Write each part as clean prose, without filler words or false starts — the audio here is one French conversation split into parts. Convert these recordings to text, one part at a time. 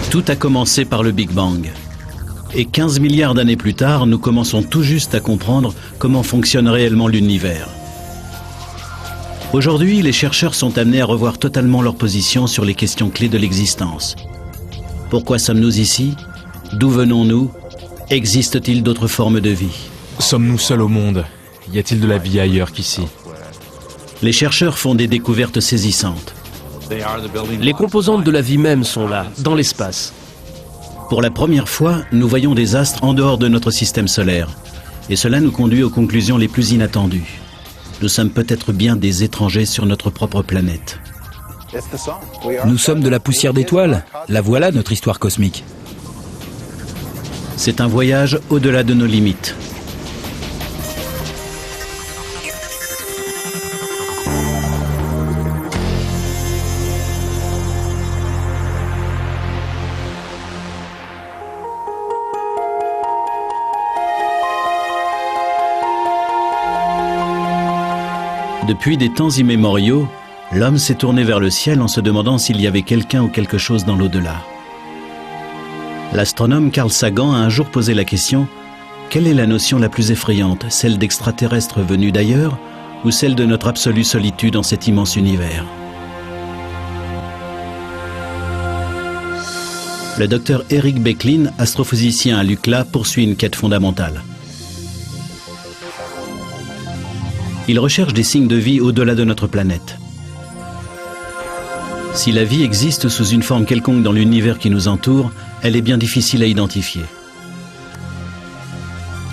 Tout a commencé par le Big Bang. Et 15 milliards d'années plus tard, nous commençons tout juste à comprendre comment fonctionne réellement l'univers. Aujourd'hui, les chercheurs sont amenés à revoir totalement leur position sur les questions clés de l'existence. Pourquoi sommes-nous ici? D'où venons-nous? Existe-t-il d'autres formes de vie? Sommes-nous seuls au monde? Y a-t-il de la vie ailleurs qu'ici? Les chercheurs font des découvertes saisissantes. Les composantes de la vie même sont là, dans l'espace. Pour la première fois, nous voyons des astres en dehors de notre système solaire. Et cela nous conduit aux conclusions les plus inattendues. Nous sommes peut-être bien des étrangers sur notre propre planète. Nous sommes de la poussière d'étoiles. La voilà notre histoire cosmique. C'est un voyage au-delà de nos limites. Depuis des temps immémoriaux, l'homme s'est tourné vers le ciel en se demandant s'il y avait quelqu'un ou quelque chose dans l'au-delà. L'astronome Carl Sagan a un jour posé la question: quelle est la notion la plus effrayante, celle d'extraterrestres venus d'ailleurs ou celle de notre absolue solitude dans cet immense univers? Le docteur Eric Becklin, astrophysicien à l'UCLA, poursuit une quête fondamentale. Il recherche des signes de vie au-delà de notre planète. Si la vie existe sous une forme quelconque dans l'univers qui nous entoure, elle est bien difficile à identifier.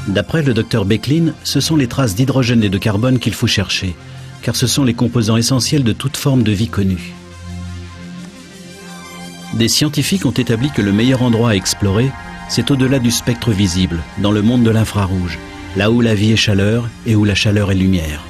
D'après le docteur Becklin, ce sont les traces d'hydrogène et de carbone qu'il faut chercher, car ce sont les composants essentiels de toute forme de vie connue. Des scientifiques ont établi que le meilleur endroit à explorer, c'est au-delà du spectre visible, dans le monde de l'infrarouge, là où la vie est chaleur et où la chaleur est lumière.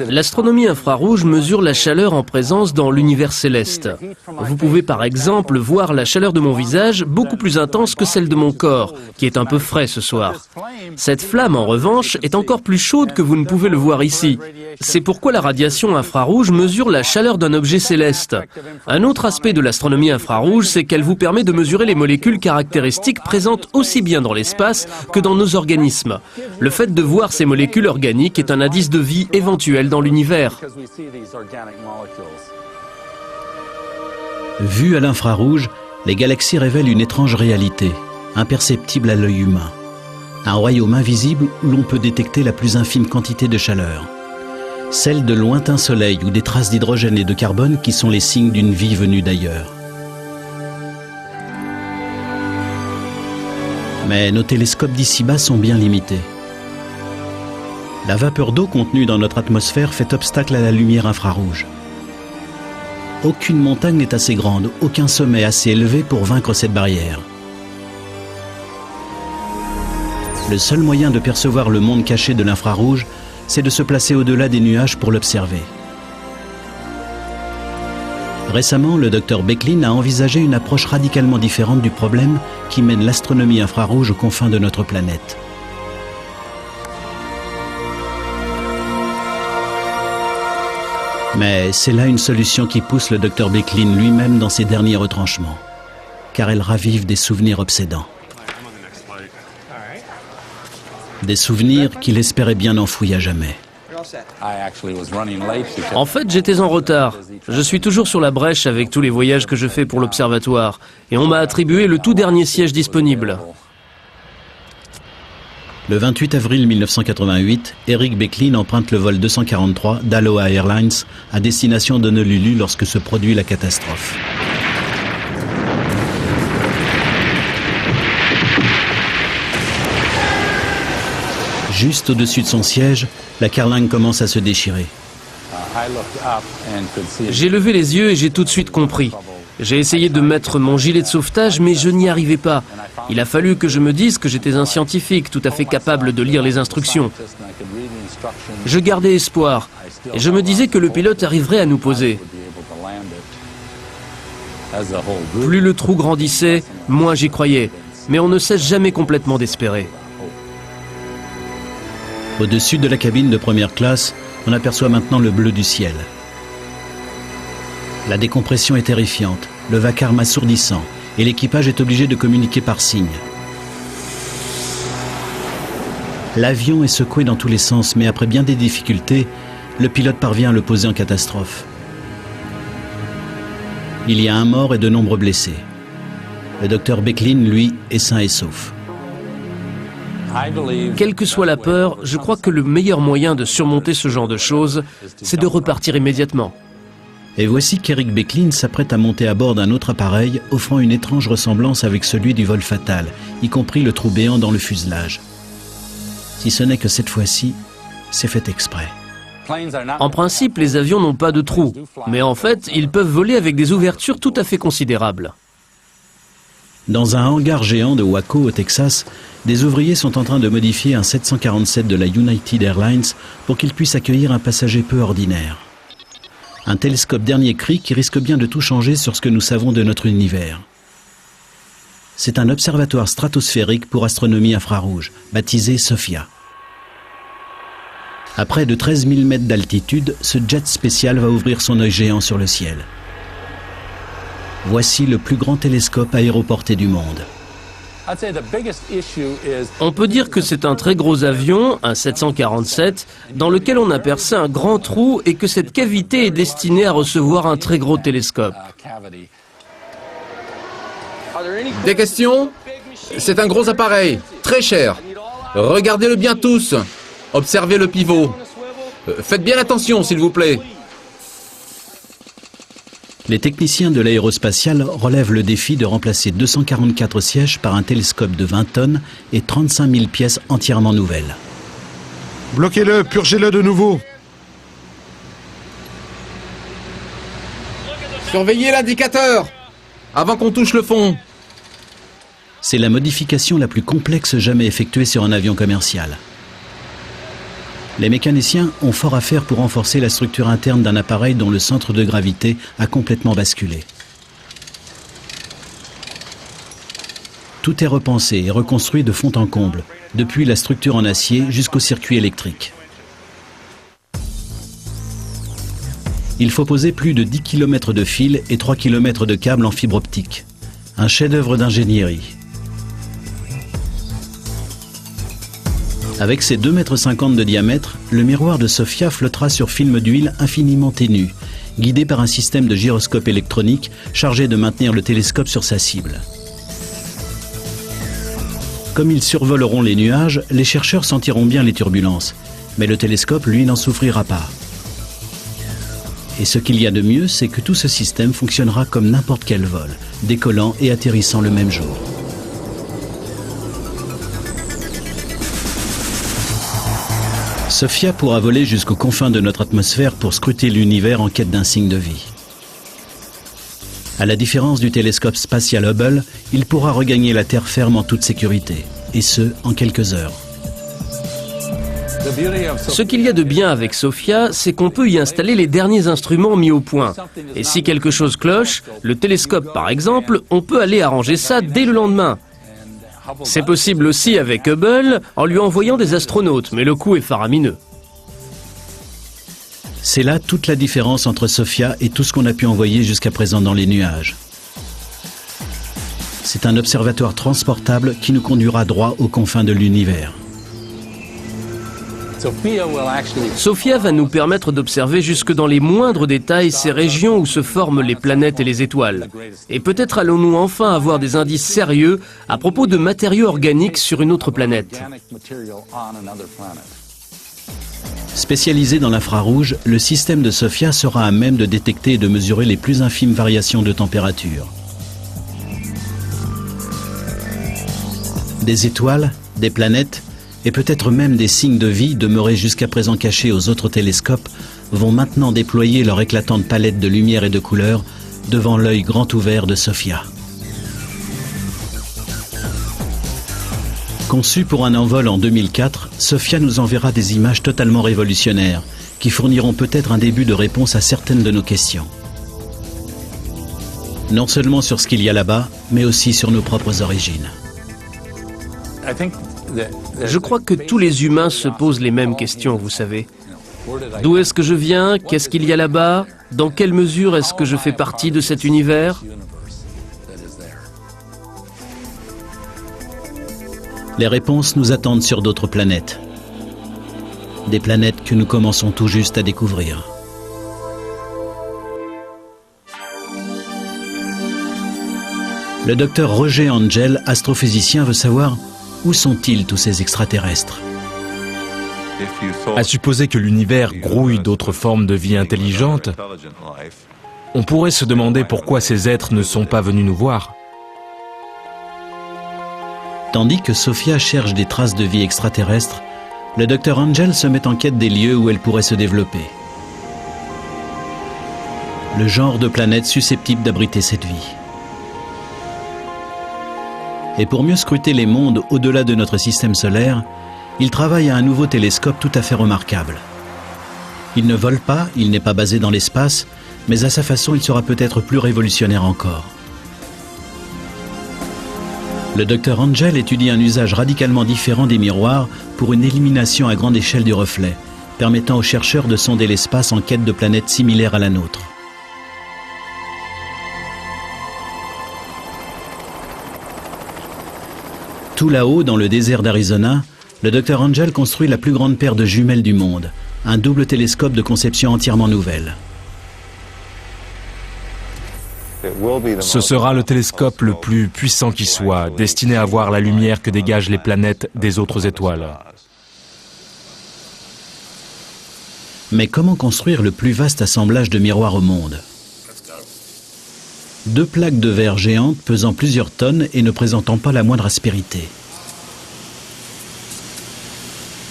L'astronomie infrarouge mesure la chaleur en présence dans l'univers céleste. Vous pouvez par exemple voir la chaleur de mon visage beaucoup plus intense que celle de mon corps, qui est un peu frais ce soir. Cette flamme, en revanche, est encore plus chaude que vous ne pouvez le voir ici. C'est pourquoi la radiation infrarouge mesure la chaleur d'un objet céleste. Un autre aspect de l'astronomie infrarouge, c'est qu'elle vous permet de mesurer les molécules caractéristiques présentes aussi bien dans l'espace que dans nos organismes. Le fait de voir ces molécules organiques est un indice de vie éventuelle dans l'univers. Vues à l'infrarouge, les galaxies révèlent une étrange réalité, imperceptible à l'œil humain. Un royaume invisible où l'on peut détecter la plus infime quantité de chaleur. Celle de lointains soleils ou des traces d'hydrogène et de carbone qui sont les signes d'une vie venue d'ailleurs. Mais nos télescopes d'ici-bas sont bien limités. La vapeur d'eau contenue dans notre atmosphère fait obstacle à la lumière infrarouge. Aucune montagne n'est assez grande, aucun sommet assez élevé pour vaincre cette barrière. Le seul moyen de percevoir le monde caché de l'infrarouge, c'est de se placer au-delà des nuages pour l'observer. Récemment, le docteur Becklin a envisagé une approche radicalement différente du problème qui mène l'astronomie infrarouge aux confins de notre planète. Mais c'est là une solution qui pousse le docteur Becklin lui-même dans ses derniers retranchements, car elle ravive des souvenirs obsédants. Des souvenirs qu'il espérait bien enfouis à jamais. En fait, j'étais en retard. Je suis toujours sur la brèche avec tous les voyages que je fais pour l'observatoire, et on m'a attribué le tout dernier siège disponible. Le 28 avril 1988, Eric Becklin emprunte le vol 243 d'Aloha Airlines à destination d'Honolulu lorsque se produit la catastrophe. Juste au-dessus de son siège, la carlingue commence à se déchirer. J'ai levé les yeux et j'ai tout de suite compris. J'ai essayé de mettre mon gilet de sauvetage, mais je n'y arrivais pas. Il a fallu que je me dise que j'étais un scientifique tout à fait capable de lire les instructions. Je gardais espoir, et je me disais que le pilote arriverait à nous poser. Plus le trou grandissait, moins j'y croyais. Mais on ne cesse jamais complètement d'espérer. Au-dessus de la cabine de première classe, on aperçoit maintenant le bleu du ciel. La décompression est terrifiante, le vacarme assourdissant, et l'équipage est obligé de communiquer par signes. L'avion est secoué dans tous les sens, mais après bien des difficultés, le pilote parvient à le poser en catastrophe. Il y a un mort et de nombreux blessés. Le docteur Becklin, lui, est sain et sauf. Quelle que soit la peur, je crois que le meilleur moyen de surmonter ce genre de choses, c'est de repartir immédiatement. Et voici qu'Eric Becklin s'apprête à monter à bord d'un autre appareil, offrant une étrange ressemblance avec celui du vol fatal, y compris le trou béant dans le fuselage. Si ce n'est que cette fois-ci, c'est fait exprès. En principe, les avions n'ont pas de trous, mais en fait, ils peuvent voler avec des ouvertures tout à fait considérables. Dans un hangar géant de Waco, au Texas, des ouvriers sont en train de modifier un 747 de la United Airlines pour qu'il puisse accueillir un passager peu ordinaire. Un télescope dernier cri qui risque bien de tout changer sur ce que nous savons de notre univers. C'est un observatoire stratosphérique pour astronomie infrarouge, baptisé SOFIA. À près de 13 000 mètres d'altitude, ce jet spécial va ouvrir son œil géant sur le ciel. Voici le plus grand télescope aéroporté du monde. On peut dire que c'est un très gros avion, un 747, dans lequel on a percé un grand trou et que cette cavité est destinée à recevoir un très gros télescope. Des questions? C'est un gros appareil, très cher. Regardez-le bien tous. Observez le pivot. Faites bien attention, s'il vous plaît. Les techniciens de l'aérospatiale relèvent le défi de remplacer 244 sièges par un télescope de 20 tonnes et 35 000 pièces entièrement nouvelles. Bloquez-le, purgez-le de nouveau. Surveillez l'indicateur avant qu'on touche le fond. C'est la modification la plus complexe jamais effectuée sur un avion commercial. Les mécaniciens ont fort à faire pour renforcer la structure interne d'un appareil dont le centre de gravité a complètement basculé. Tout est repensé et reconstruit de fond en comble, depuis la structure en acier jusqu'au circuit électrique. Il faut poser plus de 10 km de fil et 3 km de câbles en fibre optique. Un chef-d'œuvre d'ingénierie. Avec ses 2,50 m de diamètre, le miroir de SOFIA flottera sur film d'huile infiniment ténu, guidé par un système de gyroscope électronique chargé de maintenir le télescope sur sa cible. Comme ils survoleront les nuages, les chercheurs sentiront bien les turbulences, mais le télescope, lui, n'en souffrira pas. Et ce qu'il y a de mieux, c'est que tout ce système fonctionnera comme n'importe quel vol, décollant et atterrissant le même jour. SOFIA pourra voler jusqu'aux confins de notre atmosphère pour scruter l'univers en quête d'un signe de vie. À la différence du télescope spatial Hubble, il pourra regagner la Terre ferme en toute sécurité, et ce, en quelques heures. Ce qu'il y a de bien avec SOFIA, c'est qu'on peut y installer les derniers instruments mis au point. Et si quelque chose cloche, le télescope par exemple, on peut aller arranger ça dès le lendemain. C'est possible aussi avec Hubble en lui envoyant des astronautes, mais le coût est faramineux. C'est là toute la différence entre SOFIA et tout ce qu'on a pu envoyer jusqu'à présent dans les nuages. C'est un observatoire transportable qui nous conduira droit aux confins de l'univers. SOFIA va nous permettre d'observer jusque dans les moindres détails ces régions où se forment les planètes et les étoiles. Et peut-être allons-nous enfin avoir des indices sérieux à propos de matériaux organiques sur une autre planète. Spécialisé dans l'infrarouge, le système de SOFIA sera à même de détecter et de mesurer les plus infimes variations de température. Des étoiles, des planètes, et peut-être même des signes de vie demeurés jusqu'à présent cachés aux autres télescopes vont maintenant déployer leur éclatante palette de lumière et de couleurs devant l'œil grand ouvert de SOFIA. Conçu pour un envol en 2004, SOFIA nous enverra des images totalement révolutionnaires qui fourniront peut-être un début de réponse à certaines de nos questions. Non seulement sur ce qu'il y a là-bas, mais aussi sur nos propres origines. Je crois que tous les humains se posent les mêmes questions, vous savez. D'où est-ce que je viens? Qu'est-ce qu'il y a là-bas? Dans quelle mesure est-ce que je fais partie de cet univers? Les réponses nous attendent sur d'autres planètes. Des planètes que nous commençons tout juste à découvrir. Le docteur Roger Angel, astrophysicien, veut savoir où sont-ils tous ces extraterrestres. À supposer que l'univers grouille d'autres formes de vie intelligentes, on pourrait se demander pourquoi ces êtres ne sont pas venus nous voir. Tandis que Sophia cherche des traces de vie extraterrestre, le docteur Angel se met en quête des lieux où elle pourrait se développer. Le genre de planète susceptible d'abriter cette vie. Et pour mieux scruter les mondes au-delà de notre système solaire, il travaille à un nouveau télescope tout à fait remarquable. Il ne vole pas, il n'est pas basé dans l'espace, mais à sa façon, il sera peut-être plus révolutionnaire encore. Le docteur Angel étudie un usage radicalement différent des miroirs pour une élimination à grande échelle du reflet, permettant aux chercheurs de sonder l'espace en quête de planètes similaires à la nôtre. Tout là-haut, dans le désert d'Arizona, le docteur Angel construit la plus grande paire de jumelles du monde, un double télescope de conception entièrement nouvelle. Ce sera le télescope le plus puissant qui soit, destiné à voir la lumière que dégagent les planètes des autres étoiles. Mais comment construire le plus vaste assemblage de miroirs au monde? 2 plaques de verre géantes pesant plusieurs tonnes et ne présentant pas la moindre aspérité.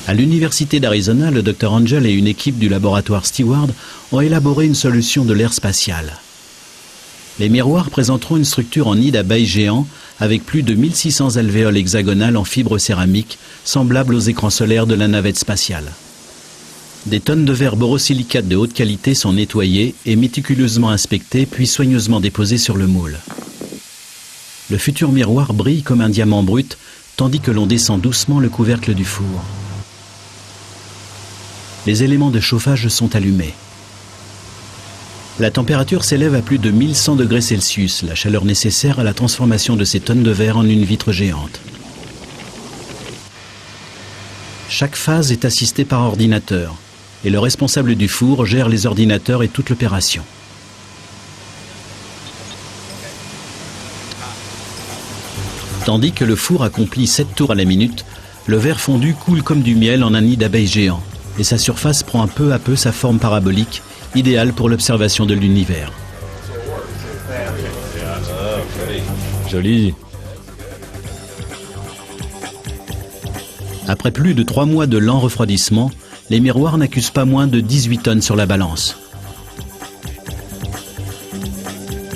À l'université d'Arizona, le Dr Angel et une équipe du laboratoire Steward ont élaboré une solution de l'air spatial. Les miroirs présenteront une structure en nid d'abeille géant avec plus de 1600 alvéoles hexagonales en fibre céramique, semblables aux écrans solaires de la navette spatiale. Des tonnes de verre borosilicate de haute qualité sont nettoyées et méticuleusement inspectées, puis soigneusement déposées sur le moule. Le futur miroir brille comme un diamant brut, tandis que l'on descend doucement le couvercle du four. Les éléments de chauffage sont allumés. La température s'élève à plus de 1100 degrés Celsius, la chaleur nécessaire à la transformation de ces tonnes de verre en une vitre géante. Chaque phase est assistée par ordinateur, et le responsable du four gère les ordinateurs et toute l'opération. Tandis que le four accomplit 7 tours à la minute, le verre fondu coule comme du miel en un nid d'abeilles géant, et sa surface prend peu à peu sa forme parabolique, idéale pour l'observation de l'univers. Joli. Après plus de 3 mois de lent refroidissement, les miroirs n'accusent pas moins de 18 tonnes sur la balance.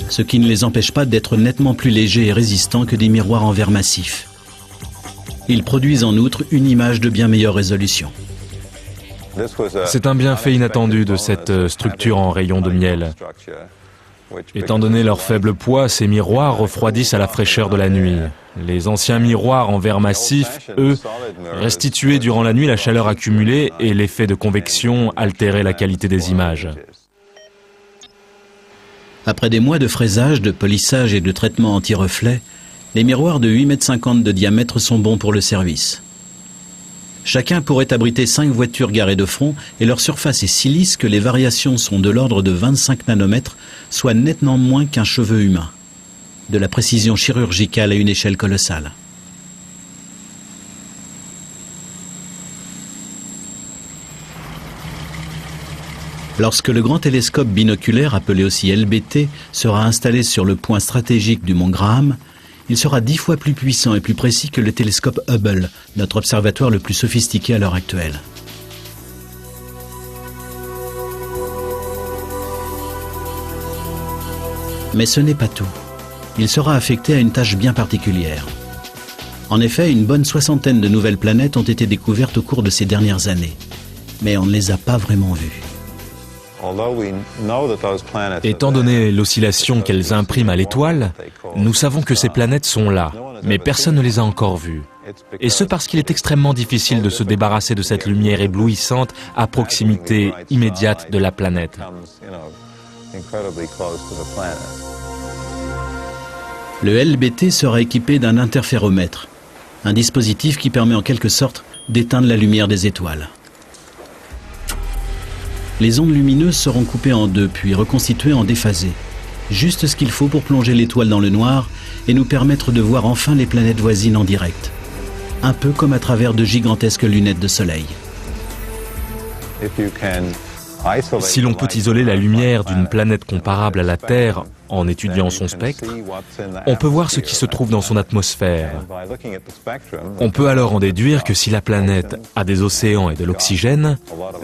Ce qui ne les empêche pas d'être nettement plus légers et résistants que des miroirs en verre massif. Ils produisent en outre une image de bien meilleure résolution. C'est un bienfait inattendu de cette structure en rayon de miel. Étant donné leur faible poids, ces miroirs refroidissent à la fraîcheur de la nuit. Les anciens miroirs en verre massif, eux, restituaient durant la nuit la chaleur accumulée et l'effet de convection altérait la qualité des images. Après des mois de fraisage, de polissage et de traitement anti-reflet, les miroirs de 8,50 m de diamètre sont bons pour le service. Chacun pourrait abriter 5 voitures garées de front et leur surface est si lisse que les variations sont de l'ordre de 25 nanomètres, soit nettement moins qu'un cheveu humain. De la précision chirurgicale à une échelle colossale. Lorsque le grand télescope binoculaire, appelé aussi LBT, sera installé sur le point stratégique du mont Graham, il sera 10 fois plus puissant et plus précis que le télescope Hubble, notre observatoire le plus sophistiqué à l'heure actuelle. Mais ce n'est pas tout. Il sera affecté à une tâche bien particulière. En effet, une bonne 60aine de nouvelles planètes ont été découvertes au cours de ces dernières années. Mais on ne les a pas vraiment vues. Étant donné l'oscillation qu'elles impriment à l'étoile, nous savons que ces planètes sont là, mais personne ne les a encore vues. Et ce parce qu'il est extrêmement difficile de se débarrasser de cette lumière éblouissante à proximité immédiate de la planète. Le LBT sera équipé d'un interféromètre, un dispositif qui permet en quelque sorte d'éteindre la lumière des étoiles. Les ondes lumineuses seront coupées en deux puis reconstituées en déphasées. Juste ce qu'il faut pour plonger l'étoile dans le noir et nous permettre de voir enfin les planètes voisines en direct. Un peu comme à travers de gigantesques lunettes de soleil. Si l'on peut isoler la lumière d'une planète comparable à la Terre en étudiant son spectre, on peut voir ce qui se trouve dans son atmosphère. On peut alors en déduire que si la planète a des océans et de l'oxygène,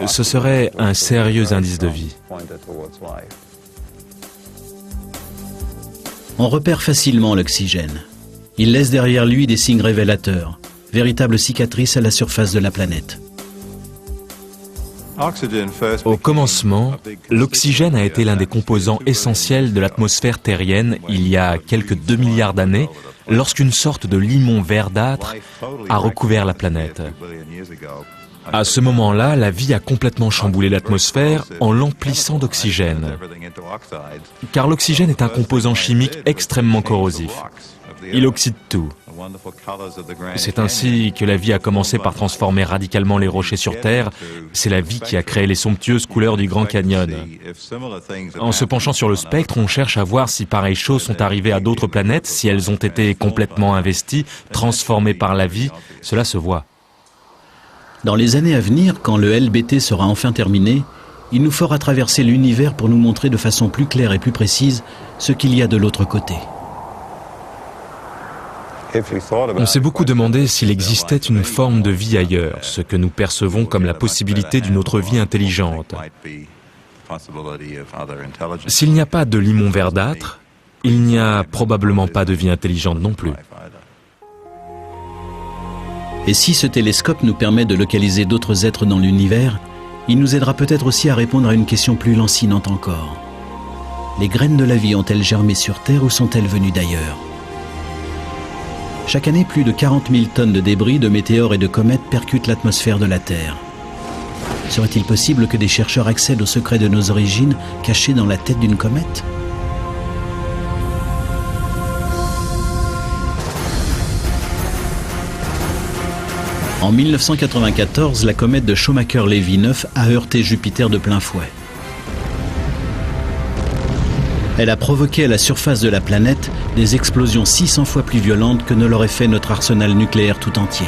ce serait un sérieux indice de vie. On repère facilement l'oxygène. Il laisse derrière lui des signes révélateurs, véritables cicatrices à la surface de la planète. Au commencement, l'oxygène a été l'un des composants essentiels de l'atmosphère terrienne il y a quelques 2 milliards d'années, lorsqu'une sorte de limon verdâtre a recouvert la planète. À ce moment-là, la vie a complètement chamboulé l'atmosphère en l'emplissant d'oxygène. Car l'oxygène est un composant chimique extrêmement corrosif. Il oxyde tout. C'est ainsi que la vie a commencé par transformer radicalement les rochers sur Terre. C'est la vie qui a créé les somptueuses couleurs du Grand Canyon. En se penchant sur le spectre, on cherche à voir si pareilles choses sont arrivées à d'autres planètes, si elles ont été complètement investies, transformées par la vie. Cela se voit. Dans les années à venir, quand le LBT sera enfin terminé, il nous fera traverser l'univers pour nous montrer de façon plus claire et plus précise ce qu'il y a de l'autre côté. On s'est beaucoup demandé s'il existait une forme de vie ailleurs, ce que nous percevons comme la possibilité d'une autre vie intelligente. S'il n'y a pas de limon verdâtre, il n'y a probablement pas de vie intelligente non plus. Et si ce télescope nous permet de localiser d'autres êtres dans l'univers, il nous aidera peut-être aussi à répondre à une question plus lancinante encore. Les graines de la vie ont-elles germé sur Terre ou sont-elles venues d'ailleurs ? Chaque année, plus de 40 000 tonnes de débris, de météores et de comètes percutent l'atmosphère de la Terre. Serait-il possible que des chercheurs accèdent au secret de nos origines cachées dans la tête d'une comète ? En 1994, la comète de Shoemaker-Levy 9 a heurté Jupiter de plein fouet. Elle a provoqué à la surface de la planète des explosions 600 fois plus violentes que ne l'aurait fait notre arsenal nucléaire tout entier.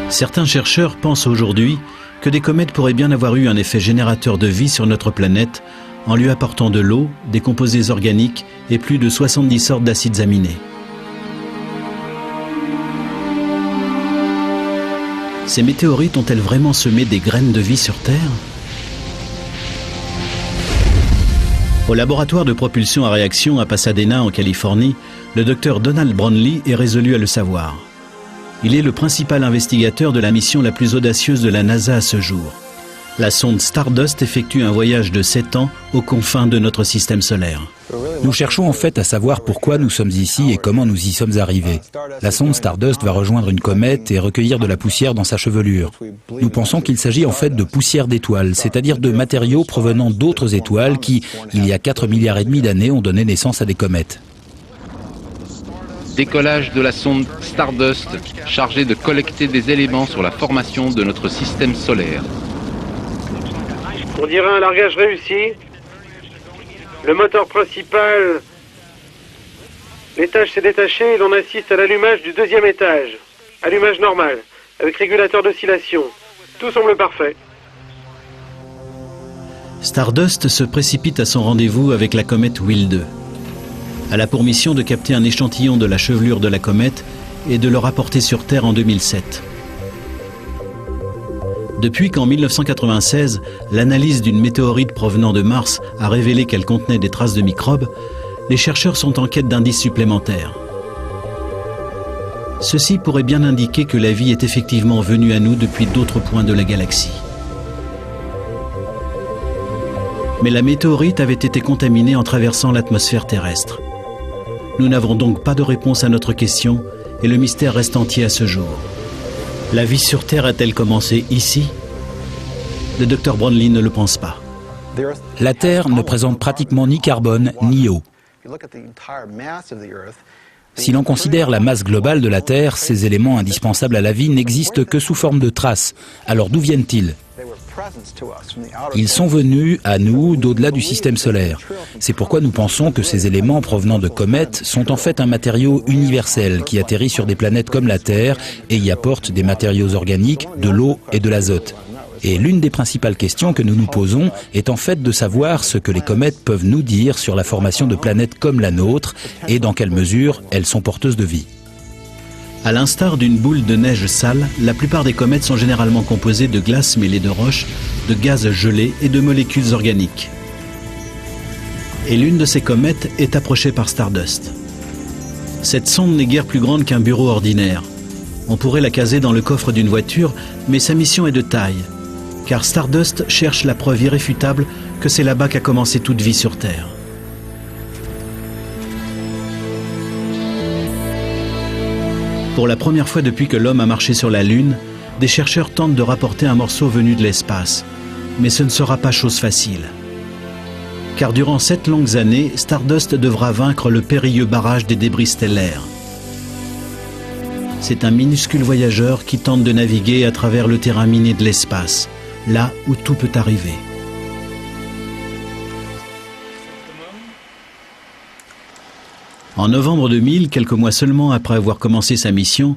Certains chercheurs pensent aujourd'hui que des comètes pourraient bien avoir eu un effet générateur de vie sur notre planète en lui apportant de l'eau, des composés organiques et plus de 70 sortes d'acides aminés. Ces météorites ont-elles vraiment semé des graines de vie sur Terre ? Au laboratoire de propulsion à réaction à Pasadena, en Californie, le docteur Donald Brownlee est résolu à le savoir. Il est le principal investigateur de la mission la plus audacieuse de la NASA à ce jour. La sonde Stardust effectue un voyage de 7 ans aux confins de notre système solaire. Nous cherchons en fait à savoir pourquoi nous sommes ici et comment nous y sommes arrivés. La sonde Stardust va rejoindre une comète et recueillir de la poussière dans sa chevelure. Nous pensons qu'il s'agit en fait de poussière d'étoiles, c'est-à-dire de matériaux provenant d'autres étoiles qui, il y a 4,5 milliards d'années, ont donné naissance à des comètes. Décollage de la sonde Stardust, chargée de collecter des éléments sur la formation de notre système solaire. On dirait un largage réussi. Le moteur principal, l'étage s'est détaché et l'on assiste à l'allumage du deuxième étage. Allumage normal, avec régulateur d'oscillation. Tout semble parfait. Stardust se précipite à son rendez-vous avec la comète Will 2. Elle a pour mission de capter un échantillon de la chevelure de la comète et de le rapporter sur Terre en 2007. Depuis qu'en 1996, l'analyse d'une météorite provenant de Mars a révélé qu'elle contenait des traces de microbes, les chercheurs sont en quête d'indices supplémentaires. Ceci pourrait bien indiquer que la vie est effectivement venue à nous depuis d'autres points de la galaxie. Mais la météorite avait été contaminée en traversant l'atmosphère terrestre. Nous n'avons donc pas de réponse à notre question et le mystère reste entier à ce jour. La vie sur Terre a-t-elle commencé ici? Le Dr Brownlee ne le pense pas. La Terre ne présente pratiquement ni carbone ni eau. Si l'on considère la masse globale de la Terre, ces éléments indispensables à la vie n'existent que sous forme de traces. Alors d'où viennent-ils? Ils sont venus à nous d'au-delà du système solaire. C'est pourquoi nous pensons que ces éléments provenant de comètes sont en fait un matériau universel qui atterrit sur des planètes comme la Terre et y apporte des matériaux organiques, de l'eau et de l'azote. Et l'une des principales questions que nous nous posons est en fait de savoir ce que les comètes peuvent nous dire sur la formation de planètes comme la nôtre et dans quelle mesure elles sont porteuses de vie. À l'instar d'une boule de neige sale, la plupart des comètes sont généralement composées de glace mêlée de roches, de gaz gelés et de molécules organiques. Et l'une de ces comètes est approchée par Stardust. Cette sonde n'est guère plus grande qu'un bureau ordinaire. On pourrait la caser dans le coffre d'une voiture, mais sa mission est de taille. Car Stardust cherche la preuve irréfutable que c'est là-bas qu'a commencé toute vie sur Terre. Pour la première fois depuis que l'homme a marché sur la Lune, des chercheurs tentent de rapporter un morceau venu de l'espace. Mais ce ne sera pas chose facile. Car durant 7 longues années, Stardust devra vaincre le périlleux barrage des débris stellaires. C'est un minuscule voyageur qui tente de naviguer à travers le terrain miné de l'espace, là où tout peut arriver. En novembre 2000, quelques mois seulement après avoir commencé sa mission,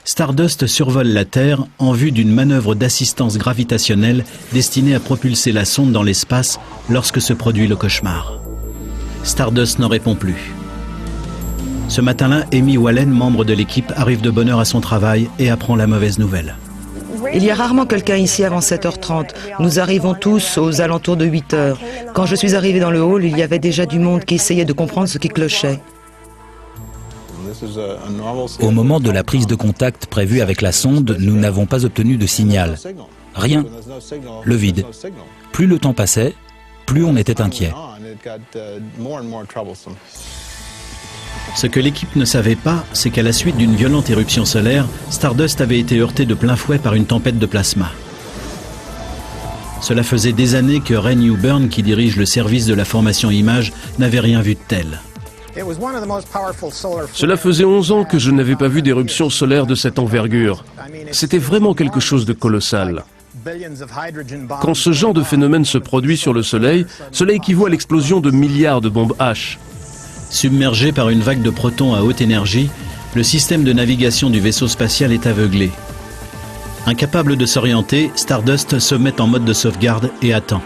Stardust survole la Terre en vue d'une manœuvre d'assistance gravitationnelle destinée à propulser la sonde dans l'espace lorsque se produit le cauchemar. Stardust ne répond plus. Ce matin-là, Amy Wallen, membre de l'équipe, arrive de bonne heure à son travail et apprend la mauvaise nouvelle. Il y a rarement quelqu'un ici avant 7h30. Nous arrivons tous aux alentours de 8h. Quand je suis arrivé dans le hall, il y avait déjà du monde qui essayait de comprendre ce qui clochait. Au moment de la prise de contact prévue avec la sonde, nous n'avons pas obtenu de signal. Rien. Le vide. Plus le temps passait, plus on était inquiet. Ce que l'équipe ne savait pas, c'est qu'à la suite d'une violente éruption solaire, Stardust avait été heurté de plein fouet par une tempête de plasma. Cela faisait des années que Ray Newburn, qui dirige le service de la formation image, n'avait rien vu de tel. Cela faisait 11 ans que je n'avais pas vu d'éruption solaire de cette envergure. C'était vraiment quelque chose de colossal. Quand ce genre de phénomène se produit sur le Soleil, cela équivaut à l'explosion de milliards de bombes H. Submergé par une vague de protons à haute énergie, le système de navigation du vaisseau spatial est aveuglé. Incapable de s'orienter, Stardust se met en mode de sauvegarde et attend.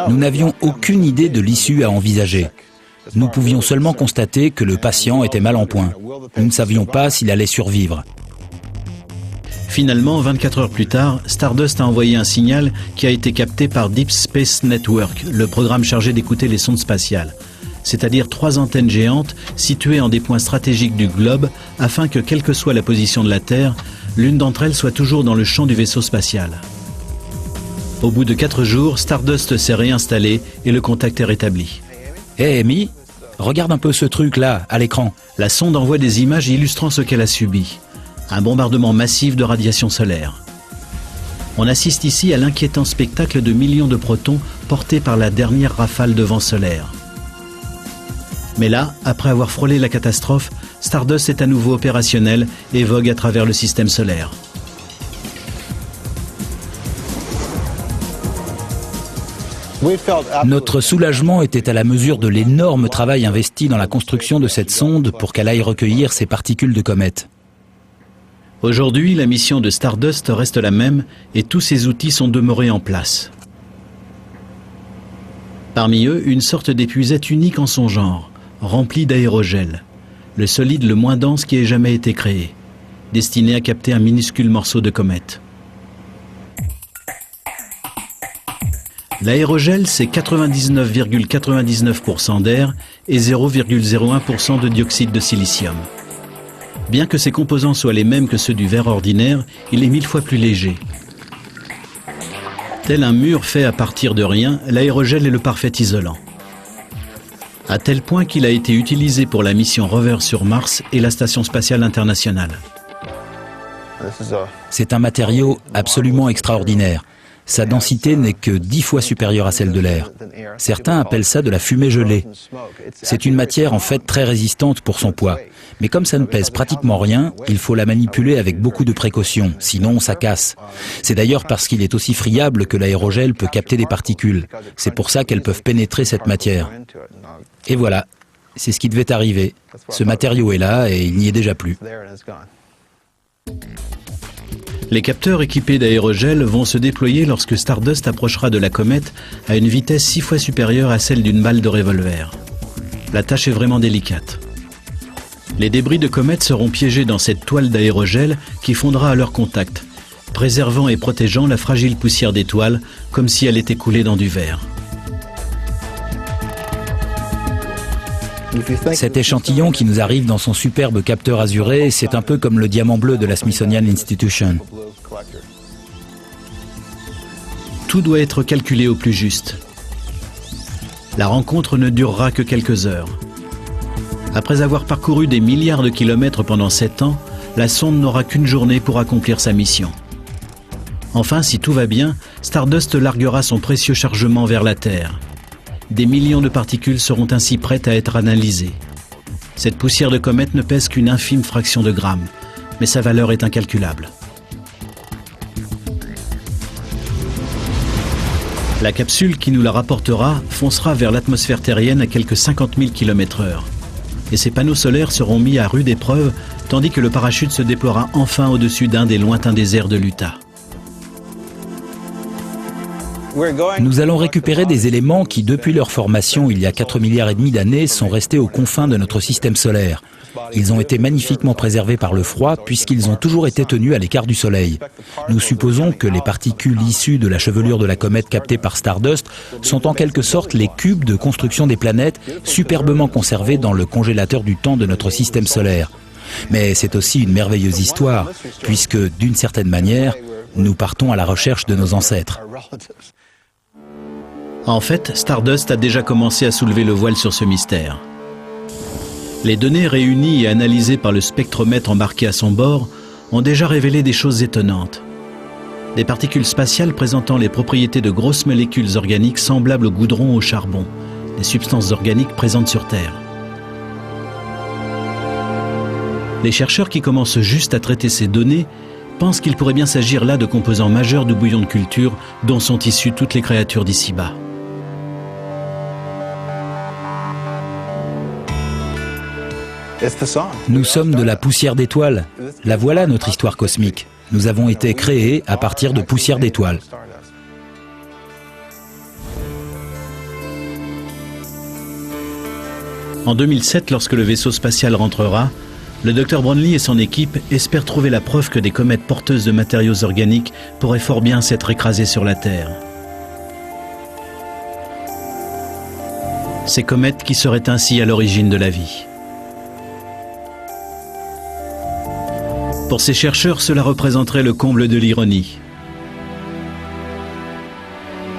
Nous n'avions aucune idée de l'issue à envisager. Nous pouvions seulement constater que le patient était mal en point. Nous ne savions pas s'il allait survivre. Finalement, 24 heures plus tard, Stardust a envoyé un signal qui a été capté par Deep Space Network, le programme chargé d'écouter les sondes spatiales. C'est-à-dire 3 antennes géantes situées en des points stratégiques du globe afin que, quelle que soit la position de la Terre, l'une d'entre elles soit toujours dans le champ du vaisseau spatial. Au bout de 4 jours, Stardust s'est réinstallé et le contact est rétabli. Hé, Amy, regarde un peu ce truc-là, à l'écran. La sonde envoie des images illustrant ce qu'elle a subi. Un bombardement massif de radiation solaire. On assiste ici à l'inquiétant spectacle de millions de protons portés par la dernière rafale de vent solaire. Mais là, après avoir frôlé la catastrophe, Stardust est à nouveau opérationnel et vogue à travers le système solaire. Notre soulagement était à la mesure de l'énorme travail investi dans la construction de cette sonde pour qu'elle aille recueillir ces particules de comète. Aujourd'hui, la mission de Stardust reste la même et tous ses outils sont demeurés en place. Parmi eux, une sorte d'épuisette unique en son genre, remplie d'aérogel, le solide le moins dense qui ait jamais été créé, destiné à capter un minuscule morceau de comète. L'aérogel, c'est 99,99% d'air et 0,01% de dioxyde de silicium. Bien que ses composants soient les mêmes que ceux du verre ordinaire, il est 1000 fois plus léger. Tel un mur fait à partir de rien, l'aérogel est le parfait isolant. à tel point qu'il a été utilisé pour la mission Rover sur Mars et la Station spatiale internationale. C'est un matériau absolument extraordinaire. Sa densité n'est que 10 fois supérieure à celle de l'air. Certains appellent ça de la fumée gelée. C'est une matière en fait très résistante pour son poids. Mais comme ça ne pèse pratiquement rien, il faut la manipuler avec beaucoup de précautions, sinon ça casse. C'est d'ailleurs parce qu'il est aussi friable que l'aérogel peut capter des particules. C'est pour ça qu'elles peuvent pénétrer cette matière. Et voilà, c'est ce qui devait arriver. Ce matériau est là et il n'y est déjà plus. Les capteurs équipés d'aérogel vont se déployer lorsque Stardust approchera de la comète à une vitesse 6 fois supérieure à celle d'une balle de revolver. La tâche est vraiment délicate. Les débris de comète seront piégés dans cette toile d'aérogel qui fondra à leur contact, préservant et protégeant la fragile poussière d'étoiles comme si elle était coulée dans du verre. Cet échantillon qui nous arrive dans son superbe capteur azuré, c'est un peu comme le diamant bleu de la Smithsonian Institution. Tout doit être calculé au plus juste. La rencontre ne durera que quelques heures. Après avoir parcouru des milliards de kilomètres pendant 7 ans, la sonde n'aura qu'une journée pour accomplir sa mission. Enfin, si tout va bien, Stardust larguera son précieux chargement vers la Terre. Des millions de particules seront ainsi prêtes à être analysées. Cette poussière de comète ne pèse qu'une infime fraction de gramme, mais sa valeur est incalculable. La capsule qui nous la rapportera foncera vers l'atmosphère terrienne à quelques 50 000 km/h. Et ses panneaux solaires seront mis à rude épreuve, tandis que le parachute se déploiera enfin au-dessus d'un des lointains déserts de l'Utah. Nous allons récupérer des éléments qui, depuis leur formation il y a 4,5 milliards d'années, sont restés aux confins de notre système solaire. Ils ont été magnifiquement préservés par le froid puisqu'ils ont toujours été tenus à l'écart du Soleil. Nous supposons que les particules issues de la chevelure de la comète captée par Stardust sont en quelque sorte les cubes de construction des planètes superbement conservés dans le congélateur du temps de notre système solaire. Mais c'est aussi une merveilleuse histoire puisque, d'une certaine manière, nous partons à la recherche de nos ancêtres. En fait, Stardust a déjà commencé à soulever le voile sur ce mystère. Les données réunies et analysées par le spectromètre embarqué à son bord ont déjà révélé des choses étonnantes. Des particules spatiales présentant les propriétés de grosses molécules organiques semblables au goudron ou au charbon, des substances organiques présentes sur Terre. Les chercheurs qui commencent juste à traiter ces données pensent qu'il pourrait bien s'agir là de composants majeurs du bouillon de culture dont sont issues toutes les créatures d'ici-bas. Nous sommes de la poussière d'étoiles. La voilà notre histoire cosmique. Nous avons été créés à partir de poussière d'étoiles. En 2007, lorsque le vaisseau spatial rentrera, le Dr Brownlee et son équipe espèrent trouver la preuve que des comètes porteuses de matériaux organiques pourraient fort bien s'être écrasées sur la Terre. Ces comètes qui seraient ainsi à l'origine de la vie. Pour ces chercheurs, cela représenterait le comble de l'ironie.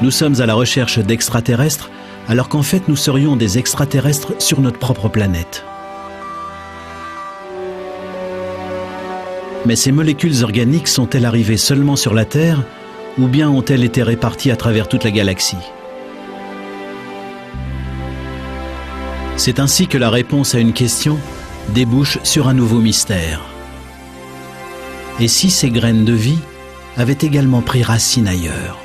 Nous sommes à la recherche d'extraterrestres, alors qu'en fait nous serions des extraterrestres sur notre propre planète. Mais ces molécules organiques sont-elles arrivées seulement sur la Terre, ou bien ont-elles été réparties à travers toute la galaxie? C'est ainsi que la réponse à une question débouche sur un nouveau mystère. Et si ces graines de vie avaient également pris racine ailleurs?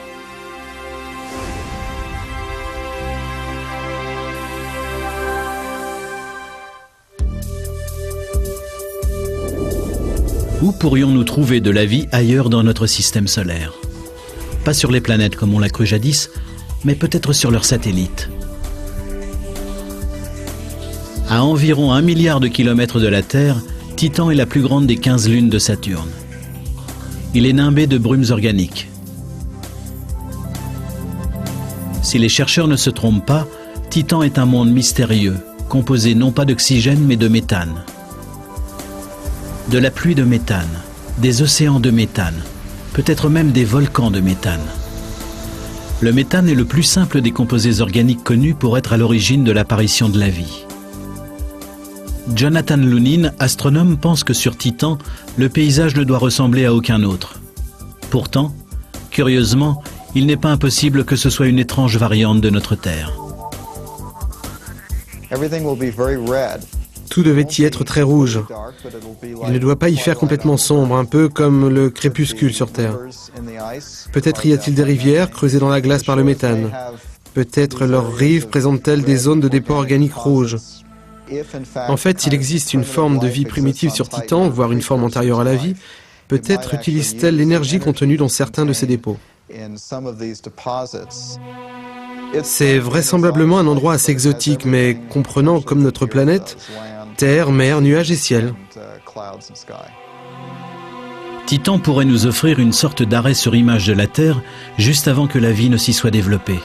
Où pourrions-nous trouver de la vie ailleurs dans notre système solaire? Pas sur les planètes comme on l'a cru jadis, mais peut-être sur leurs satellites. À environ 1 milliard de kilomètres de la Terre, Titan est la plus grande des 15 lunes de Saturne. Il est nimbé de brumes organiques. Si les chercheurs ne se trompent pas, Titan est un monde mystérieux, composé non pas d'oxygène mais de méthane. De la pluie de méthane, des océans de méthane, peut-être même des volcans de méthane. Le méthane est le plus simple des composés organiques connus pour être à l'origine de l'apparition de la vie. Jonathan Lunin, astronome, pense que sur Titan, le paysage ne doit ressembler à aucun autre. Pourtant, curieusement, il n'est pas impossible que ce soit une étrange variante de notre Terre. Tout devait y être très rouge. Il ne doit pas y faire complètement sombre, un peu comme le crépuscule sur Terre. Peut-être y a-t-il des rivières creusées dans la glace par le méthane. Peut-être leurs rives présentent-elles des zones de dépôt organique rouges. En fait, s'il existe une forme de vie primitive sur Titan, voire une forme antérieure à la vie, peut-être utilise-t-elle l'énergie contenue dans certains de ces dépôts. C'est vraisemblablement un endroit assez exotique, mais comprenant comme notre planète, terre, mer, nuages et ciel. Titan pourrait nous offrir une sorte d'arrêt sur image de la Terre juste avant que la vie ne s'y soit développée.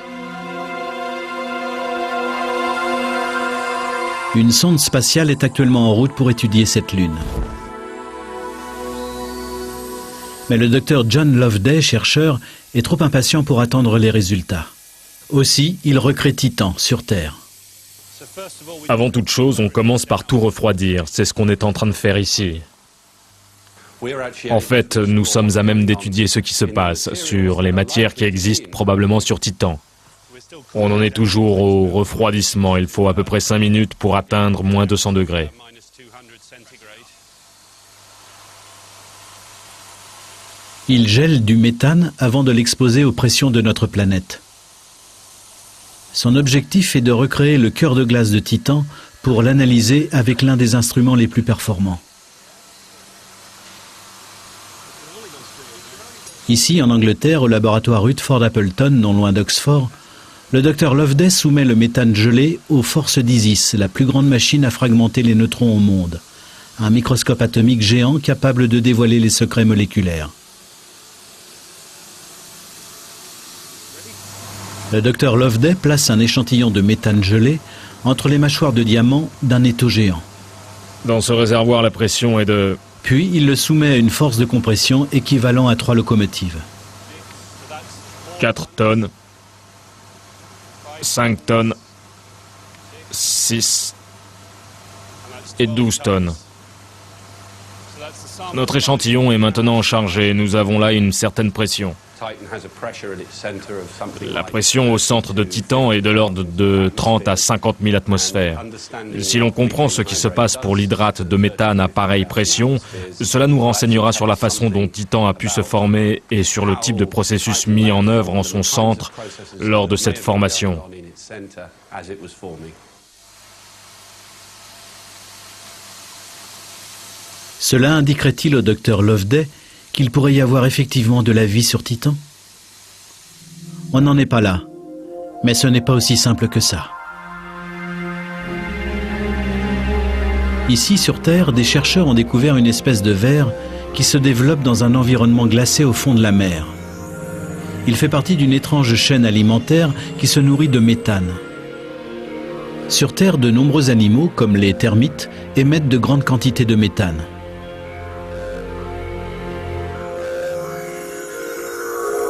Une sonde spatiale est actuellement en route pour étudier cette lune. Mais le docteur John Loveday, chercheur, est trop impatient pour attendre les résultats. Aussi, il recrée Titan sur Terre. Avant toute chose, on commence par tout refroidir. C'est ce qu'on est en train de faire ici. En fait, nous sommes à même d'étudier ce qui se passe sur les matières qui existent probablement sur Titan. On en est toujours au refroidissement. Il faut à peu près 5 minutes pour atteindre moins 200 degrés. Il gèle du méthane avant de l'exposer aux pressions de notre planète. Son objectif est de recréer le cœur de glace de Titan pour l'analyser avec l'un des instruments les plus performants. Ici, en Angleterre, au laboratoire Rutherford Appleton, non loin d'Oxford, le docteur Loveday soumet le méthane gelé aux forces d'Isis, la plus grande machine à fragmenter les neutrons au monde. Un microscope atomique géant capable de dévoiler les secrets moléculaires. Le docteur Loveday place un échantillon de méthane gelé entre les mâchoires de diamant d'un étau géant. Dans ce réservoir, la pression est de... Puis il le soumet à une force de compression équivalent à 3 locomotives. 4 tonnes, 5 tonnes, 6 et 12 tonnes. Notre échantillon est maintenant chargé. Nous avons là une certaine pression. La pression au centre de Titan est de l'ordre de 30 à 50 000 atmosphères. Si l'on comprend ce qui se passe pour l'hydrate de méthane à pareille pression, cela nous renseignera sur la façon dont Titan a pu se former et sur le type de processus mis en œuvre en son centre lors de cette formation. Cela indiquerait-il au docteur Loveday qu'il pourrait y avoir effectivement de la vie sur Titan? On n'en est pas là, mais ce n'est pas aussi simple que ça. Ici, sur Terre, des chercheurs ont découvert une espèce de ver qui se développe dans un environnement glacé au fond de la mer. Il fait partie d'une étrange chaîne alimentaire qui se nourrit de méthane. Sur Terre, de nombreux animaux, comme les termites, émettent de grandes quantités de méthane.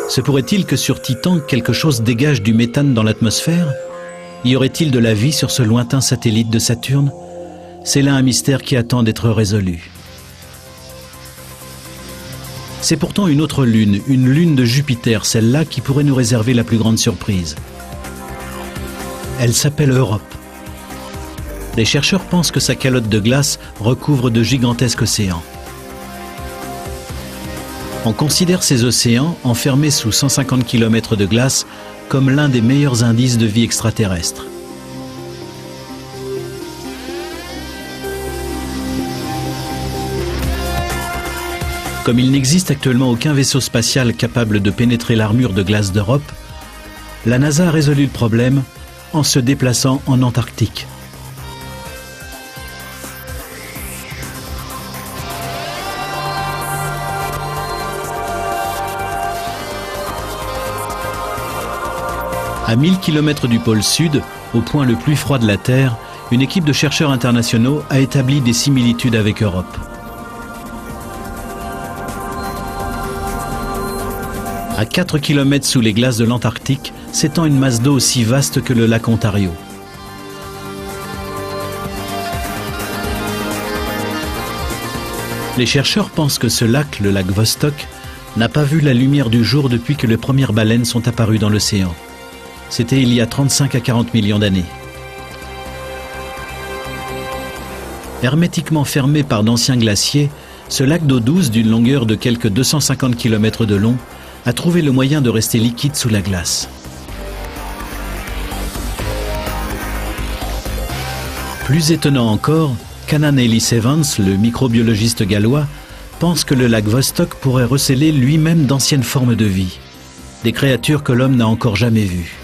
Se pourrait-il que sur Titan, quelque chose dégage du méthane dans l'atmosphère? Y aurait-il de la vie sur ce lointain satellite de Saturne? C'est là un mystère qui attend d'être résolu. C'est pourtant une autre lune, une lune de Jupiter, celle-là qui pourrait nous réserver la plus grande surprise. Elle s'appelle Europe. Les chercheurs pensent que sa calotte de glace recouvre de gigantesques océans. On considère ces océans, enfermés sous 150 km de glace, comme l'un des meilleurs indices de vie extraterrestre. Comme il n'existe actuellement aucun vaisseau spatial capable de pénétrer l'armure de glace d'Europe, la NASA a résolu le problème en se déplaçant en Antarctique. À 1000 km du pôle sud, au point le plus froid de la Terre, une équipe de chercheurs internationaux a établi des similitudes avec Europe. À 4 km sous les glaces de l'Antarctique s'étend une masse d'eau aussi vaste que le lac Ontario. Les chercheurs pensent que ce lac, le lac Vostok, n'a pas vu la lumière du jour depuis que les premières baleines sont apparues dans l'océan. C'était il y a 35 à 40 millions d'années. Hermétiquement fermé par d'anciens glaciers, ce lac d'eau douce d'une longueur de quelques 250 km de long a trouvé le moyen de rester liquide sous la glace. Plus étonnant encore, Canan Ellis Evans, le microbiologiste gallois, pense que le lac Vostok pourrait recéler lui-même d'anciennes formes de vie, des créatures que l'homme n'a encore jamais vues.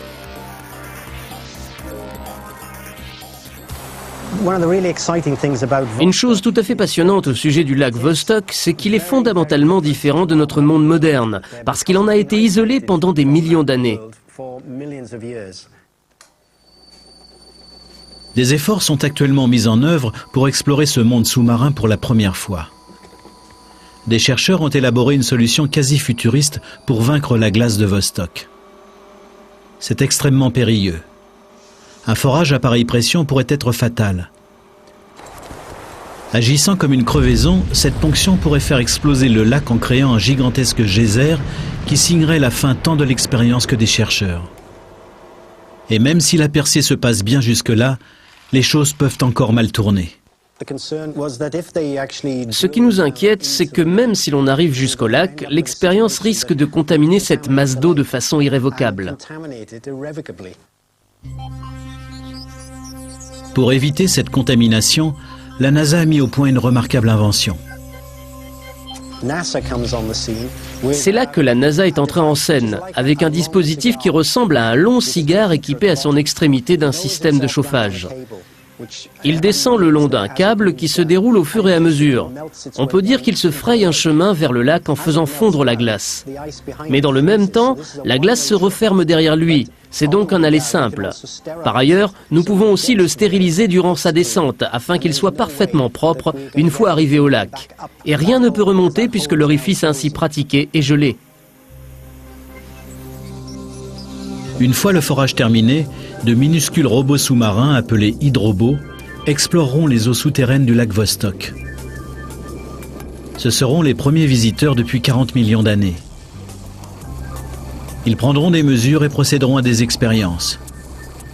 Une chose tout à fait passionnante au sujet du lac Vostok, c'est qu'il est fondamentalement différent de notre monde moderne, parce qu'il en a été isolé pendant des millions d'années. Des efforts sont actuellement mis en œuvre pour explorer ce monde sous-marin pour la première fois. Des chercheurs ont élaboré une solution quasi futuriste pour vaincre la glace de Vostok. C'est extrêmement périlleux. Un forage à pareille pression pourrait être fatal. Agissant comme une crevaison, cette ponction pourrait faire exploser le lac en créant un gigantesque geyser qui signerait la fin tant de l'expérience que des chercheurs. Et même si la percée se passe bien jusque-là, les choses peuvent encore mal tourner. Ce qui nous inquiète, c'est que même si l'on arrive jusqu'au lac, l'expérience risque de contaminer cette masse d'eau de façon irrévocable. Pour éviter cette contamination, la NASA a mis au point une remarquable invention. C'est là que la NASA est entrée en scène, avec un dispositif qui ressemble à un long cigare équipé à son extrémité d'un système de chauffage. Il descend le long d'un câble qui se déroule au fur et à mesure. On peut dire qu'il se fraye un chemin vers le lac en faisant fondre la glace. Mais dans le même temps, la glace se referme derrière lui. C'est donc un aller simple. Par ailleurs, nous pouvons aussi le stériliser durant sa descente, afin qu'il soit parfaitement propre une fois arrivé au lac. Et rien ne peut remonter puisque l'orifice ainsi pratiqué est gelé. Une fois le forage terminé, de minuscules robots sous-marins appelés hydrobots exploreront les eaux souterraines du lac Vostok. Ce seront les premiers visiteurs depuis 40 millions d'années. Ils prendront des mesures et procéderont à des expériences.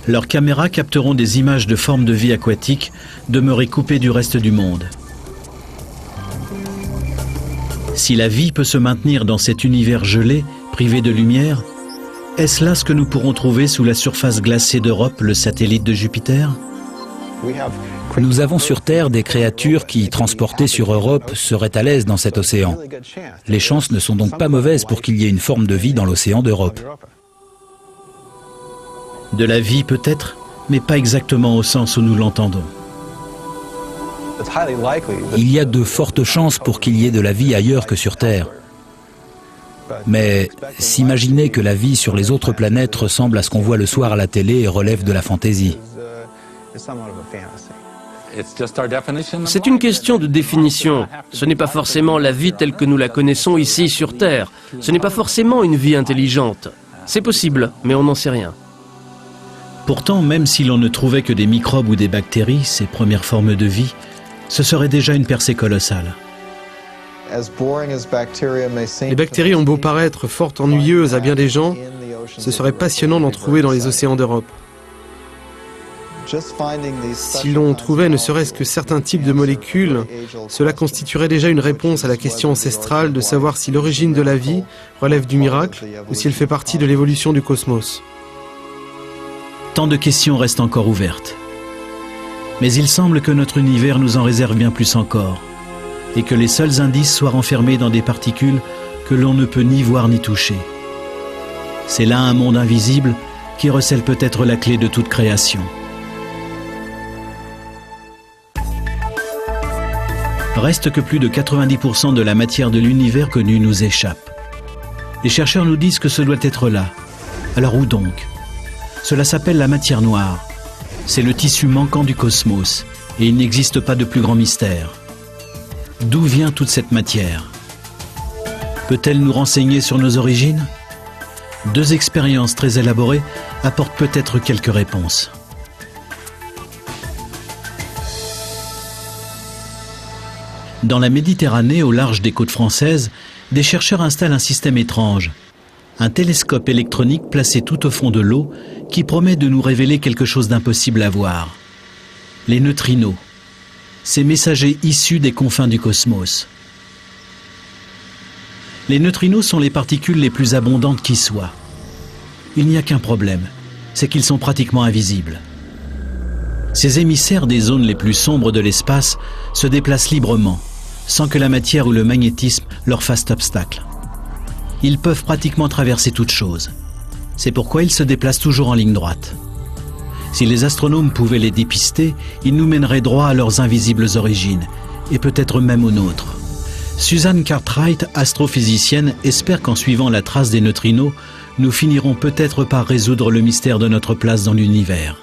Leurs caméras capteront des images de formes de vie aquatiques demeurées coupées du reste du monde. Si la vie peut se maintenir dans cet univers gelé, privé de lumière, est-ce là ce que nous pourrons trouver sous la surface glacée d'Europe, le satellite de Jupiter ? Nous avons sur Terre des créatures qui, transportées sur Europe, seraient à l'aise dans cet océan. Les chances ne sont donc pas mauvaises pour qu'il y ait une forme de vie dans l'océan d'Europe. De la vie peut-être, mais pas exactement au sens où nous l'entendons. Il y a de fortes chances pour qu'il y ait de la vie ailleurs que sur Terre. Mais s'imaginer que la vie sur les autres planètes ressemble à ce qu'on voit le soir à la télé relève de la fantaisie. C'est une question de définition. Ce n'est pas forcément la vie telle que nous la connaissons ici sur Terre. Ce n'est pas forcément une vie intelligente. C'est possible, mais on n'en sait rien. Pourtant, même si l'on ne trouvait que des microbes ou des bactéries, ces premières formes de vie, ce serait déjà une percée colossale. Les bactéries ont beau paraître fort ennuyeuses à bien des gens, ce serait passionnant d'en trouver dans les océans d'Europe. Si l'on trouvait ne serait-ce que certains types de molécules, cela constituerait déjà une réponse à la question ancestrale de savoir si l'origine de la vie relève du miracle ou si elle fait partie de l'évolution du cosmos. Tant de questions restent encore ouvertes. Mais il semble que notre univers nous en réserve bien plus encore, et que les seuls indices soient renfermés dans des particules que l'on ne peut ni voir ni toucher. C'est là un monde invisible qui recèle peut-être la clé de toute création. Reste que plus de 90% de la matière de l'univers connu nous échappe. Les chercheurs nous disent que ce doit être là. Alors où donc ? Cela s'appelle la matière noire. C'est le tissu manquant du cosmos, et il n'existe pas de plus grand mystère. D'où vient toute cette matière ? Peut-elle nous renseigner sur nos origines ? 2 expériences très élaborées apportent peut-être quelques réponses. Dans la Méditerranée, au large des côtes françaises, des chercheurs installent un système étrange. Un télescope électronique placé tout au fond de l'eau qui promet de nous révéler quelque chose d'impossible à voir. Les neutrinos, ces messagers issus des confins du cosmos. Les neutrinos sont les particules les plus abondantes qui soient. Il n'y a qu'un problème, c'est qu'ils sont pratiquement invisibles. Ces émissaires des zones les plus sombres de l'espace se déplacent librement, sans que la matière ou le magnétisme leur fassent obstacle. Ils peuvent pratiquement traverser toute chose. C'est pourquoi ils se déplacent toujours en ligne droite. Si les astronomes pouvaient les dépister, ils nous mèneraient droit à leurs invisibles origines, et peut-être même aux nôtres. Susan Cartwright, astrophysicienne, espère qu'en suivant la trace des neutrinos, nous finirons peut-être par résoudre le mystère de notre place dans l'univers.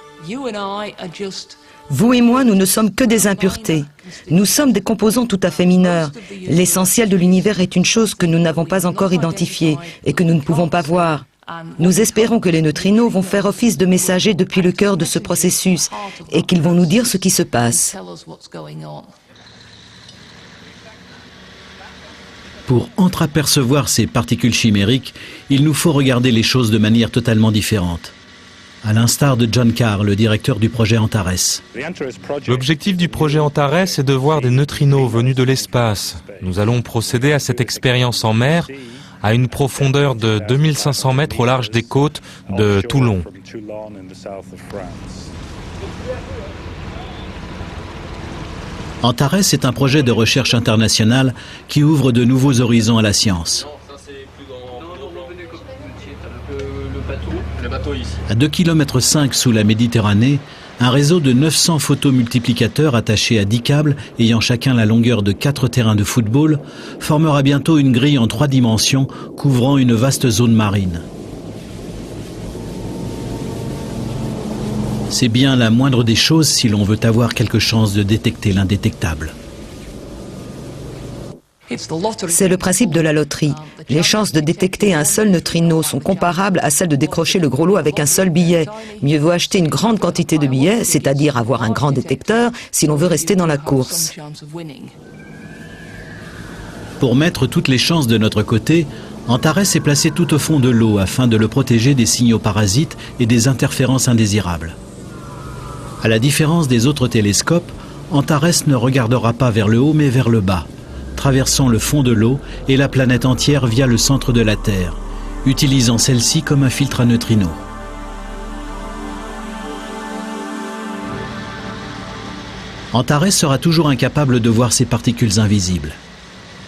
Vous et moi, nous ne sommes que des impuretés. Nous sommes des composants tout à fait mineurs. L'essentiel de l'univers est une chose que nous n'avons pas encore identifiée et que nous ne pouvons pas voir. Nous espérons que les neutrinos vont faire office de messagers depuis le cœur de ce processus et qu'ils vont nous dire ce qui se passe. Pour entreapercevoir ces particules chimériques, il nous faut regarder les choses de manière totalement différente. À l'instar de John Carr, le directeur du projet Antares. L'objectif du projet Antares est de voir des neutrinos venus de l'espace. Nous allons procéder à cette expérience en mer à une profondeur de 2500 mètres au large des côtes de Toulon. Antares est un projet de recherche international qui ouvre de nouveaux horizons à la science. À 2,5 km sous la Méditerranée, un réseau de 900 photomultiplicateurs attachés à 10 câbles ayant chacun la longueur de 4 terrains de football formera bientôt une grille en 3 dimensions couvrant une vaste zone marine. C'est bien la moindre des choses si l'on veut avoir quelque chance de détecter l'indétectable. C'est le principe de la loterie. Les chances de détecter un seul neutrino sont comparables à celles de décrocher le gros lot avec un seul billet. Mieux vaut acheter une grande quantité de billets, c'est-à-dire avoir un grand détecteur, si l'on veut rester dans la course. Pour mettre toutes les chances de notre côté, Antares est placé tout au fond de l'eau afin de le protéger des signaux parasites et des interférences indésirables. À la différence des autres télescopes, Antares ne regardera pas vers le haut mais vers le bas, traversant le fond de l'eau et la planète entière via le centre de la Terre, utilisant celle-ci comme un filtre à neutrinos. Antares sera toujours incapable de voir ces particules invisibles.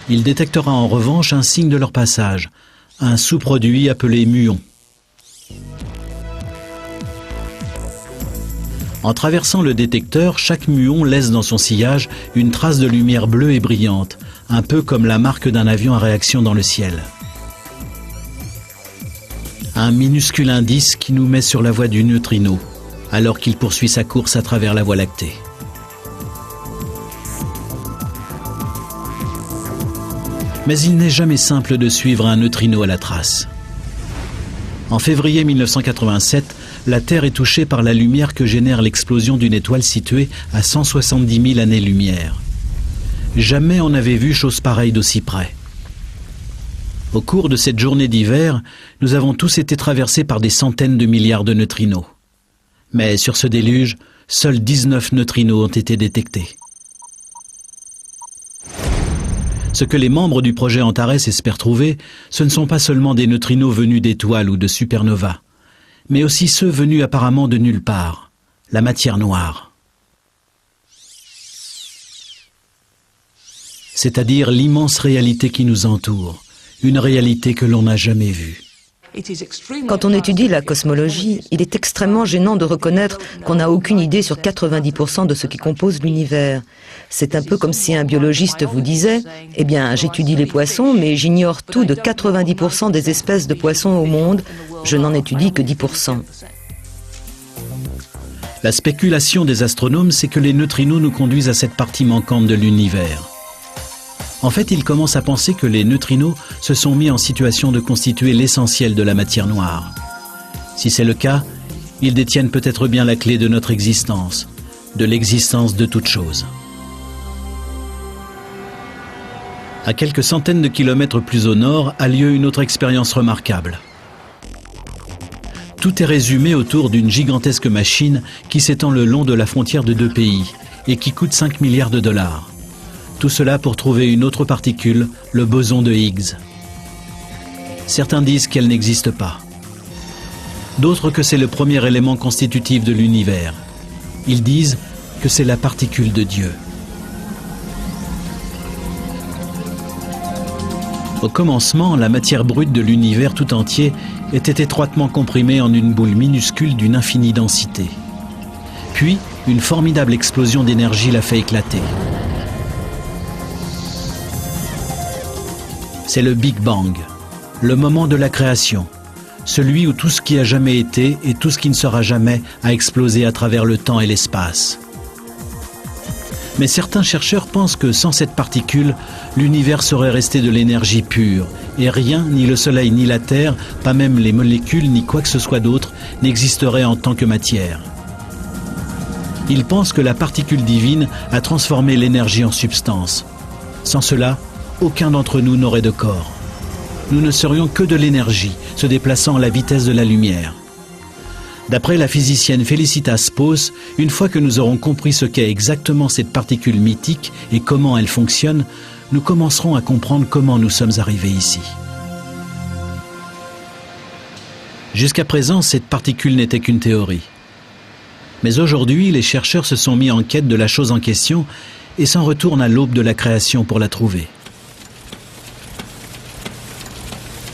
Il détectera en revanche un signe de leur passage, un sous-produit appelé muon. En traversant le détecteur, chaque muon laisse dans son sillage une trace de lumière bleue et brillante, un peu comme la marque d'un avion à réaction dans le ciel. Un minuscule indice qui nous met sur la voie du neutrino, alors qu'il poursuit sa course à travers la Voie lactée. Mais il n'est jamais simple de suivre un neutrino à la trace. En février 1987, la Terre est touchée par la lumière que génère l'explosion d'une étoile située à 170 000 années-lumière. Jamais on n'avait vu chose pareille d'aussi près. Au cours de cette journée d'hiver, nous avons tous été traversés par des centaines de milliards de neutrinos. Mais sur ce déluge, seuls 19 neutrinos ont été détectés. Ce que les membres du projet Antares espèrent trouver, ce ne sont pas seulement des neutrinos venus d'étoiles ou de supernovas, mais aussi ceux venus apparemment de nulle part, la matière noire. C'est-à-dire l'immense réalité qui nous entoure, une réalité que l'on n'a jamais vue. Quand on étudie la cosmologie, il est extrêmement gênant de reconnaître qu'on n'a aucune idée sur 90% de ce qui compose l'univers. C'est un peu comme si un biologiste vous disait « Eh bien, j'étudie les poissons, mais j'ignore tout de 90% des espèces de poissons au monde. Je n'en étudie que 10%. » La spéculation des astronomes, c'est que les neutrinos nous conduisent à cette partie manquante de l'univers. En fait, il commence à penser que les neutrinos se sont mis en situation de constituer l'essentiel de la matière noire. Si c'est le cas, ils détiennent peut-être bien la clé de notre existence, de l'existence de toute chose. À quelques centaines de kilomètres plus au nord a lieu une autre expérience remarquable. Tout est résumé autour d'une gigantesque machine qui s'étend le long de la frontière de deux pays et qui coûte 5 milliards de dollars. Tout cela pour trouver une autre particule, le boson de Higgs. Certains disent qu'elle n'existe pas. D'autres que c'est le premier élément constitutif de l'univers. Ils disent que c'est la particule de Dieu. Au commencement, la matière brute de l'univers tout entier était étroitement comprimée en une boule minuscule d'une infinie densité. Puis, une formidable explosion d'énergie l'a fait éclater. C'est le Big Bang, le moment de la création, celui où tout ce qui a jamais été et tout ce qui ne sera jamais a explosé à travers le temps et l'espace. Mais certains chercheurs pensent que sans cette particule, l'univers serait resté de l'énergie pure, et rien, ni le Soleil ni la Terre, pas même les molécules ni quoi que ce soit d'autre, n'existerait en tant que matière. Ils pensent que la particule divine a transformé l'énergie en substance. Sans cela, aucun d'entre nous n'aurait de corps. Nous ne serions que de l'énergie, se déplaçant à la vitesse de la lumière. D'après la physicienne Felicitas Pos, une fois que nous aurons compris ce qu'est exactement cette particule mythique et comment elle fonctionne, nous commencerons à comprendre comment nous sommes arrivés ici. Jusqu'à présent, cette particule n'était qu'une théorie. Mais aujourd'hui, les chercheurs se sont mis en quête de la chose en question et s'en retournent à l'aube de la création pour la trouver.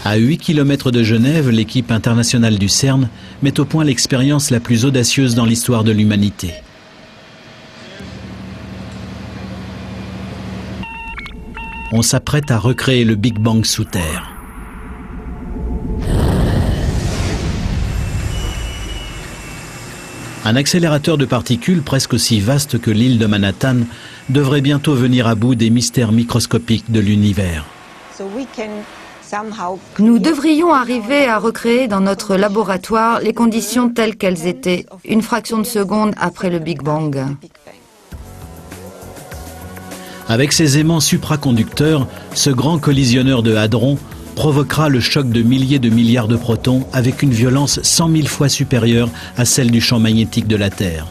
À 8 km de Genève, l'équipe internationale du CERN met au point l'expérience la plus audacieuse dans l'histoire de l'humanité. On s'apprête à recréer le Big Bang sous terre. Un accélérateur de particules presque aussi vaste que l'île de Manhattan devrait bientôt venir à bout des mystères microscopiques de l'univers. Nous devrions arriver à recréer dans notre laboratoire les conditions telles qu'elles étaient, une fraction de seconde après le Big Bang. Avec ses aimants supraconducteurs, ce grand collisionneur de hadrons provoquera le choc de milliers de milliards de protons avec une violence 100 000 fois supérieure à celle du champ magnétique de la Terre.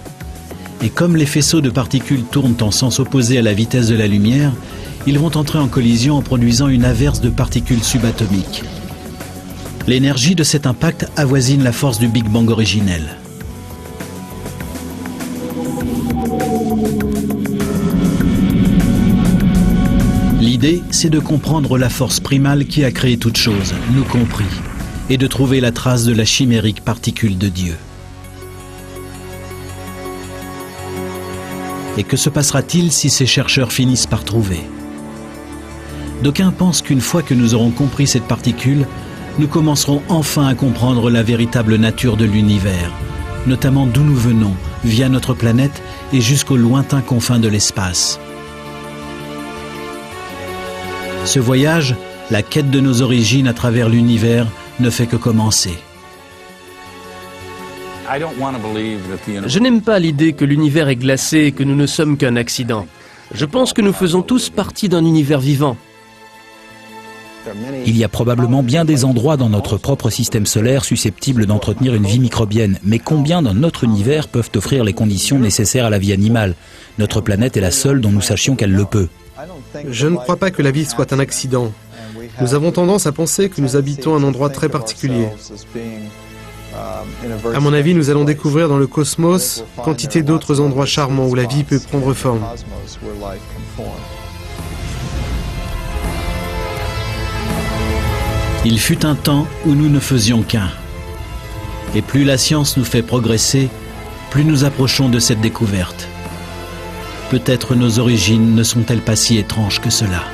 Et comme les faisceaux de particules tournent en sens opposé à la vitesse de la lumière, ils vont entrer en collision en produisant une averse de particules subatomiques. L'énergie de cet impact avoisine la force du Big Bang originel. L'idée, c'est de comprendre la force primale qui a créé toute chose, nous compris, et de trouver la trace de la chimérique particule de Dieu. Et que se passera-t-il si ces chercheurs finissent par trouver ? D'aucuns pensent qu'une fois que nous aurons compris cette particule, nous commencerons enfin à comprendre la véritable nature de l'univers, notamment d'où nous venons, via notre planète et jusqu'aux lointains confins de l'espace. Ce voyage, la quête de nos origines à travers l'univers, ne fait que commencer. Je n'aime pas l'idée que l'univers est glacé et que nous ne sommes qu'un accident. Je pense que nous faisons tous partie d'un univers vivant. Il y a probablement bien des endroits dans notre propre système solaire susceptibles d'entretenir une vie microbienne. Mais combien dans notre univers peuvent offrir les conditions nécessaires à la vie animale? Notre planète est la seule dont nous sachions qu'elle le peut. Je ne crois pas que la vie soit un accident. Nous avons tendance à penser que nous habitons un endroit très particulier. À mon avis, nous allons découvrir dans le cosmos quantité d'autres endroits charmants où la vie peut prendre forme. Il fut un temps où nous ne faisions qu'un. Et plus la science nous fait progresser, plus nous approchons de cette découverte. Peut-être nos origines ne sont-elles pas si étranges que cela.